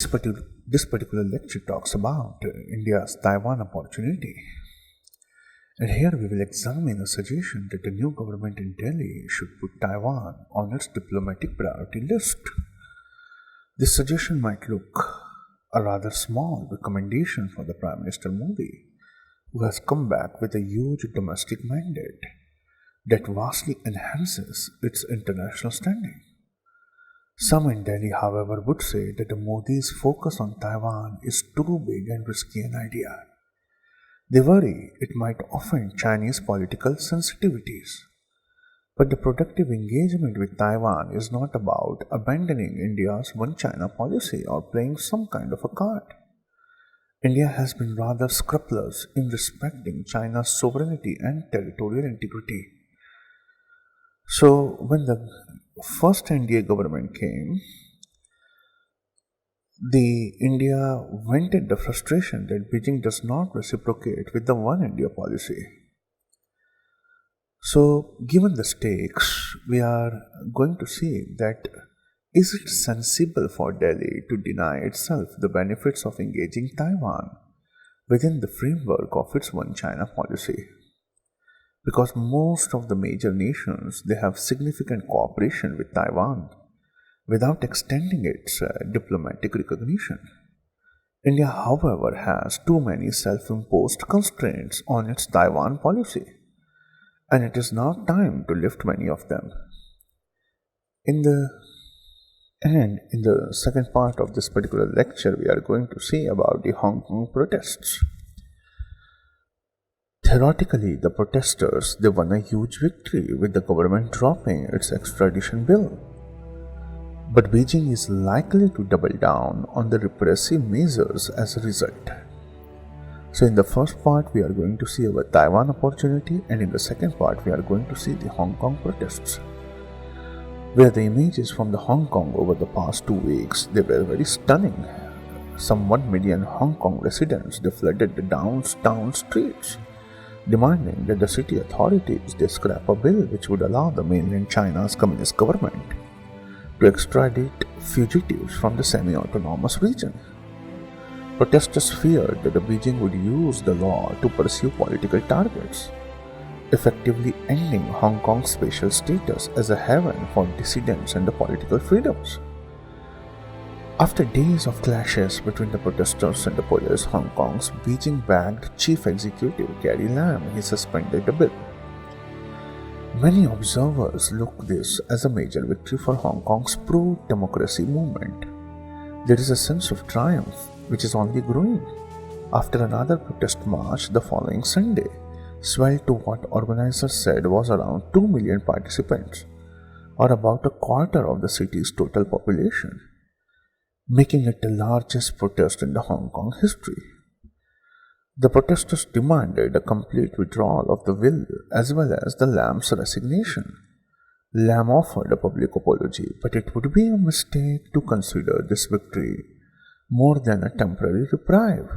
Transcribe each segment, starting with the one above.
This particular lecture talks about India's Taiwan opportunity. And here we will examine a suggestion that the new government in Delhi should put Taiwan on its diplomatic priority list. This suggestion might look a rather small recommendation for the Prime Minister Modi, who has come back with a huge domestic mandate that vastly enhances its international standing. Some in Delhi, however, would say that the Modi's focus on Taiwan is too big and risky an idea. They worry it might offend Chinese political sensitivities. But the productive engagement with Taiwan is not about abandoning India's One China policy or playing some kind of a card. India has been rather scrupulous in respecting China's sovereignty and territorial integrity. So, when the first NDA government came, the India vented the frustration that Beijing does not reciprocate with the One India policy. So, given the stakes, we are going to see that is it sensible for Delhi to deny itself the benefits of engaging Taiwan within the framework of its One China policy? Because most of the major nations, they have significant cooperation with Taiwan without extending its diplomatic recognition. India, however, has too many self-imposed constraints on its Taiwan policy, and it is now time to lift many of them. In the second part of this particular lecture, we are going to see about the Hong Kong protests. Theoretically, the protesters, they won a huge victory with the government dropping its extradition bill. But Beijing is likely to double down on the repressive measures as a result. So in the first part, we are going to see our Taiwan opportunity, and in the second part, we are going to see the Hong Kong protests, where the images from the Hong Kong over the past 2 weeks, they were very stunning. Some 1 million Hong Kong residents, they flooded the downtown streets, demanding that the city authorities they scrap a bill which would allow the mainland China's communist government to extradite fugitives from the semi-autonomous region. Protesters feared that the Beijing would use the law to pursue political targets, effectively ending Hong Kong's special status as a haven for dissidents and the political freedoms. After days of clashes between the protesters and the police, Hong Kong's Beijing-backed chief executive Carrie Lam, he suspended the bill. Many observers look this as a major victory for Hong Kong's pro-democracy movement. There is a sense of triumph which is only growing after another protest march the following Sunday swelled to what organizers said was around 2 million participants, or about a quarter of the city's total population, making it the largest protest in the Hong Kong history. The protesters demanded a complete withdrawal of the bill as well as the Lam's resignation. Lam offered a public apology, but it would be a mistake to consider this victory more than a temporary reprieve,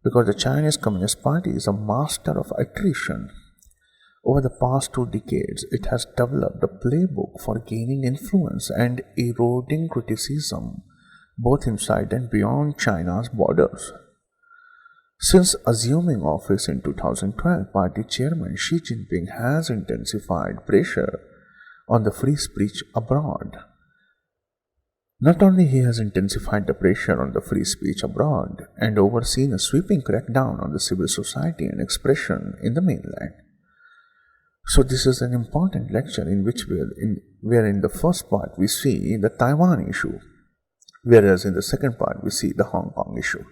because the Chinese Communist Party is a master of attrition. Over the past 2 decades, it has developed a playbook for gaining influence and eroding criticism both inside and beyond China's borders. Since assuming office in 2012, party chairman Xi Jinping has intensified pressure on the free speech abroad. Not only he has intensified the pressure on the free speech abroad and overseen a sweeping crackdown on the civil society and expression in the mainland. So this is an important lecture in which where in the first part we see the Taiwan issue, whereas in the second part we see the Hong Kong issue.